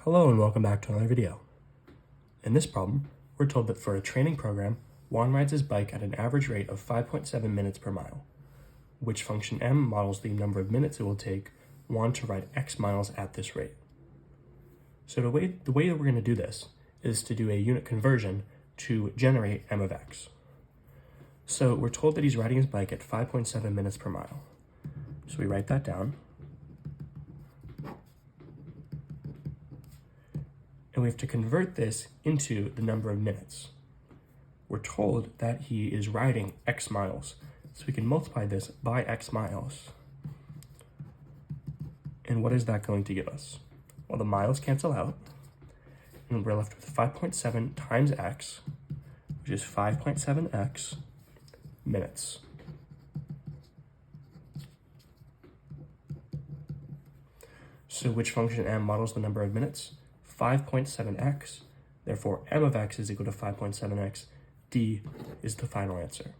Hello and welcome back to another video. In this problem, we're told that for a training program, Juan rides his bike at an average rate of 5.7 minutes per mile, which function m models the number of minutes it will take Juan to ride x miles at this rate. So the way that we're going to do this is to do a unit conversion to generate m of x. So we're told that he's riding his bike at 5.7 minutes per mile. So we write that down. And we have to convert this into the number of minutes. We're told that he is riding x miles, so we can multiply this by x miles. And what is that going to give us? Well, the miles cancel out, and we're left with 5.7 times x, which is 5.7x minutes. So which function m models the number of minutes? 5.7x, therefore m of x is equal to 5.7x. D is the final answer.